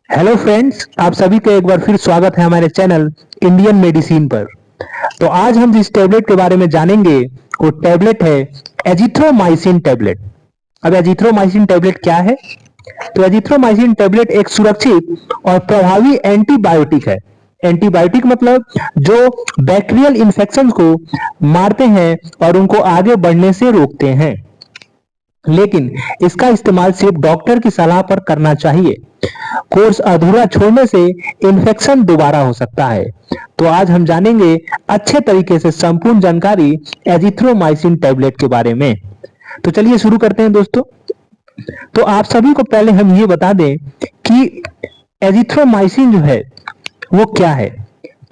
Hello friends, आप सभी का एक बार फिर स्वागत है हमारे चैनल इंडियन मेडिसिन पर। तो आज हम जिस टैबलेट के बारे में जानेंगे वो टैबलेट है एजिथ्रोमाइसिन टैबलेट। अब एजिथ्रोमाइसिन टैबलेट क्या है? तो एजिथ्रोमाइसिन टैबलेट एक सुरक्षित और प्रभावी एंटीबायोटिक है। एंटीबायोटिक मतलब जो बैक्टीरियल इन्फेक्शन को मारते हैं और उनको आगे बढ़ने से रोकते हैं, लेकिन इसका इस्तेमाल सिर्फ डॉक्टर की सलाह पर करना चाहिए। कोर्स अधूरा छोड़ने से इन्फेक्शन दोबारा हो सकता है। तो आज हम जानेंगे अच्छे तरीके से संपूर्ण जानकारी एजिथ्रोमाइसिन टैबलेट के बारे में। तो चलिए शुरू करते हैं दोस्तों। तो आप सभी को पहले हम ये बता दें कि एजिथ्रोमाइसिन जो है वो क्या है।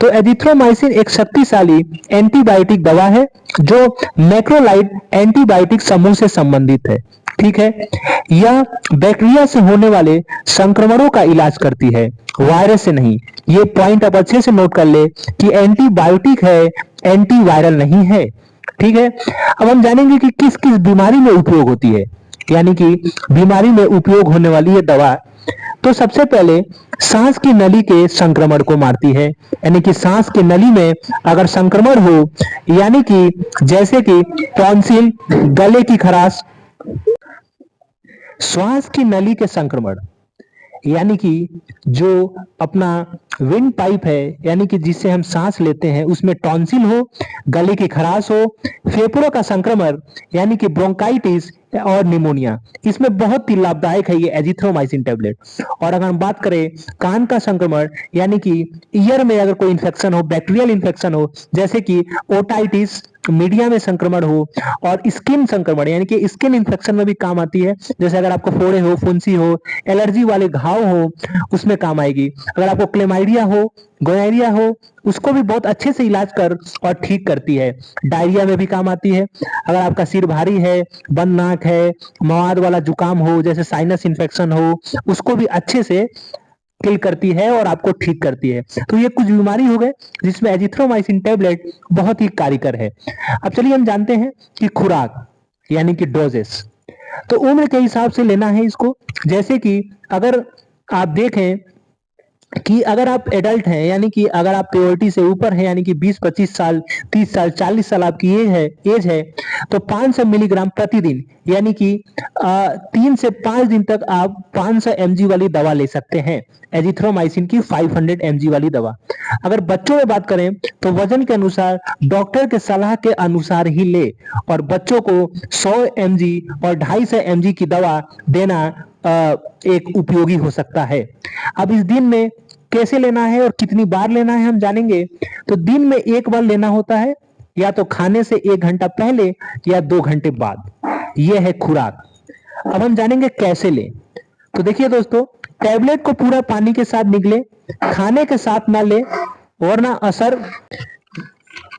तो एजिथ्रोमाइसिन एक शक्तिशाली एंटीबायोटिक दवा है जो मैक्रोलाइड एंटीबायोटिक समूह से संबंधित है। ठीक है, यह बैक्टीरिया से होने वाले संक्रमणों का इलाज करती है, वायरस से नहीं। ये पॉइंट आप अच्छे से नोट कर ले कि एंटीबायोटिक है, एंटीवायरल नहीं है। ठीक है, अब हम जानेंगे कि किस किस बीमारी में उपयोग होती है, यानी कि बीमारी में उपयोग होने वाली ये दवा। तो सबसे पहले सांस की नली के संक्रमण को मारती है, यानी कि सांस की नली में अगर संक्रमण हो, यानी कि जैसे कि टॉन्सिल, गले की खराश, श्वास की नली के संक्रमण, यानी कि जो अपना विंड पाइप है, यानी कि जिससे हम सांस लेते हैं, उसमें टॉन्सिल हो, गले की खराश हो, फेफड़ों का संक्रमण यानी कि ब्रोंकाइटिस और निमोनिया, इसमें बहुत ही लाभदायक है ये एजिथ्रोमाइसिन टैबलेट। और अगर हम बात करें कान का संक्रमण, यानी कि ईयर में अगर कोई इन्फेक्शन हो, बैक्टीरियल इन्फेक्शन हो, जैसे कि ओटाइटिस, मीडिया में संक्रमण हो, और स्किन संक्रमण यानी कि स्किन इन्फेक्शन में भी काम आती है। जैसे अगर आपको फोड़े हो, फुंसी हो, एलर्जी वाले घाव हो, उसमें काम आएगी। अगर आपको क्लेमाइडिया हो, गोनोरिया हो, उसको भी बहुत अच्छे से इलाज कर और ठीक करती है। डायरिया में भी काम आती है। अगर आपका सिर भारी है, बंद नाक है, मवाद वाला जुकाम हो, जैसे साइनस इन्फेक्शन हो, उसको भी अच्छे से किल करती है और आपको ठीक करती है। तो ये कुछ बीमारी हो गए जिसमें एजिथ्रोमाइसिन टैबलेट बहुत ही कारगर है। अब चलिए हम जानते हैं कि खुराक यानी कि डोजेस। तो उम्र के हिसाब से लेना है इसको। जैसे कि अगर आप देखें कि अगर आप एडल्ट हैं, यानी कि अगर आप प्योरिटी से ऊपर हैं, यानी कि 20-25 साल, 30 साल, 40 साल आपकी एज है, तो 500 मिलीग्राम प्रतिदिन, यानी कि 3 से 5 दिन तक आप 500 mg वाली दवा ले सकते हैं, एजिथ्रोमाइसिन की 500 mg वाली दवा। अगर बच्चों में बात करें तो वजन के अनुसार, डॉक्टर के सलाह के अनुसार ही ले, और बच्चों को 100 mg और 250 mg की दवा देना एक उपयोगी हो सकता है। अब इस दिन में कैसे लेना है और कितनी बार लेना है हम जानेंगे। तो दिन में एक बार लेना होता है, या तो खाने से 1 घंटा पहले या 2 घंटे बाद। यह है खुराक। अब हम जानेंगे कैसे लें। तो देखिए दोस्तों, टैबलेट को पूरा पानी के साथ निगले, खाने के साथ ना ले, वरना असर,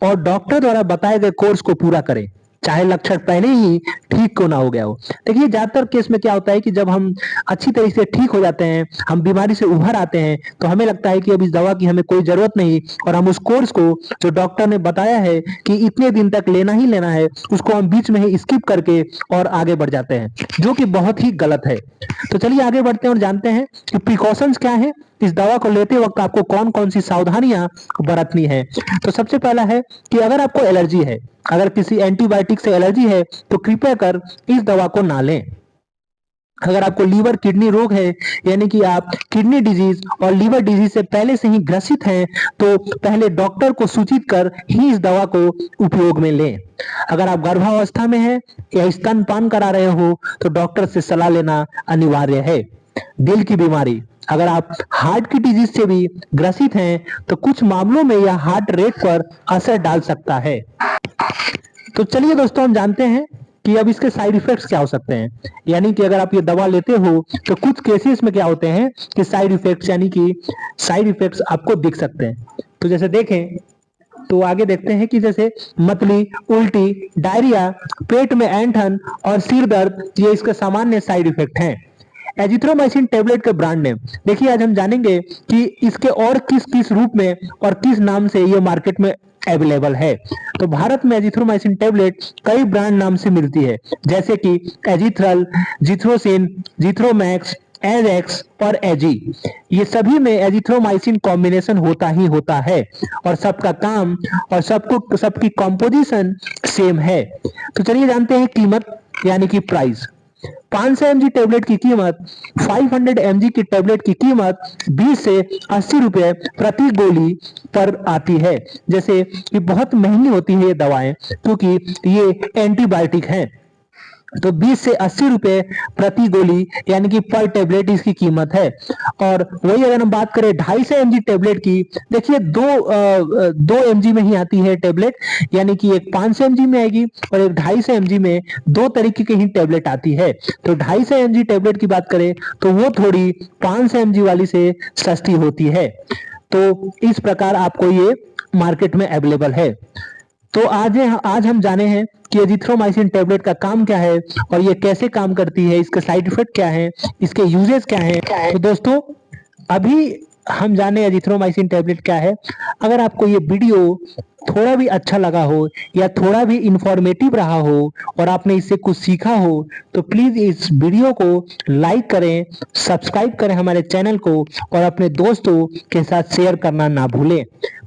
और डॉक्टर द्वारा बताए गए कोर्स को पूरा करें, चाहे लक्षण पहले ही ठीक क्यों ना हो गया हो। देखिए ज्यादातर केस में क्या होता है कि जब हम अच्छी तरीके से ठीक हो जाते हैं, हम बीमारी से उभर आते हैं, तो हमें लगता है कि अब इस दवा की हमें कोई जरूरत नहीं, और हम उस कोर्स को जो डॉक्टर ने बताया है कि इतने दिन तक लेना ही लेना है, उसको हम बीच में ही स्किप करके और आगे बढ़ जाते हैं, जो कि बहुत ही गलत है। तो चलिए आगे बढ़ते हैं और जानते हैं कि प्रिकॉशंस क्या है, इस दवा को लेते वक्त आपको कौन कौन सी सावधानियां बरतनी है। तो सबसे पहला है कि अगर आपको एलर्जी है, अगर किसी एंटीबायोटिक से एलर्जी है, तो कृपया कर इस दवा को ना लें। अगर आपको लीवर किडनी रोग है, यानी कि आप किडनी डिजीज और लीवर डिजीज से पहले से ही ग्रसित हैं, तो पहले डॉक्टर को सूचित कर ही इस दवा को उपयोग में लें। अगर आप गर्भावस्था में हैं या स्तनपान करा रहे हो, तो डॉक्टर से सलाह लेना अनिवार्य है। दिल की बीमारी, अगर आप हार्ट की डिजीज से भी ग्रसित हैं, तो कुछ मामलों में यह हार्ट रेट पर असर डाल सकता है। तो चलिए दोस्तों हम जानते हैं कि अब इसके साइड इफेक्ट्स क्या हो सकते हैं। यानी कि अगर आप ये दवा लेते हो तो कुछ केसेस में क्या होते हैं कि साइड इफेक्ट्स, यानी कि साइड इफेक्ट्स आपको दिख सकते हैं। तो जैसे देखें, तो आगे देखते हैं कि जैसे मतली, उल्टी, डायरिया, पेट में ऐंठन और सिर दर्द, ये इसके सामान्य साइड इफेक्ट हैं। एजिथ्रोमाइसिन टैबलेट के ब्रांड नेम देखिए, आज हम जानेंगे कि इसके और किस किस रूप में और किस नाम से ये मार्केट में अवेलेबल है। तो भारत में एजिथ्रोमाइसिन टैबलेट कई ब्रांड नाम से मिलती है, जैसे कि एजिथ्रल, जिथ्रोसिन, जिथ्रोमैक्स, एज और एजी, ये सभी में एजिथ्रोमाइसिन कॉम्बिनेशन होता ही होता है और सबका काम और सबकी कॉम्पोजिशन सेम है। तो चलिए जानते हैं कीमत यानी कि प्राइस। 500 mg टेबलेट की कीमत 500 mg की टेबलेट की कीमत 20 से 80 रुपए प्रति गोली पर आती है। जैसे ये बहुत महंगी होती है ये दवाएं, क्योंकि ये एंटीबायोटिक हैं। तो 20 से 80 रुपए प्रति गोली यानी कि पर टेबलेट इसकी कीमत है। और वही अगर हम बात करें 250 mg टेबलेट की, देखिए दो mg में ही आती है टेबलेट, यानी कि एक 500 mg में आएगी और एक 250 mg में, दो तरीके की ही टेबलेट आती है। तो 250 mg टेबलेट की बात करें तो वो थोड़ी 500 mg वाली से सस्ती होती है। तो इस प्रकार आपको ये मार्केट में अवेलेबल है। तो आज हम जाने हैं कि एजिथ्रोमाइसिन टेबलेट का काम क्या है और ये कैसे काम करती है, इसके साइड इफेक्ट क्या है, इसके यूजेस क्या हैं। तो दोस्तों अभी हम जाने एजिथ्रोमाइसिन टेबलेट क्या है। अगर आपको ये वीडियो थोड़ा भी अच्छा लगा हो या थोड़ा भी इंफॉर्मेटिव रहा हो और आपने इससे कुछ सीखा हो तो प्लीज इस वीडियो को लाइक करें, सब्सक्राइब करें हमारे चैनल को और अपने दोस्तों के साथ शेयर करना ना भूलें।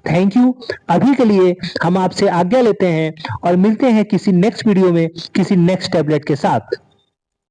Thank you. अभी के लिए हम आपसे आज्ञा लेते हैं और मिलते हैं किसी नेक्स्ट वीडियो में किसी नेक्स्ट टैबलेट के साथ।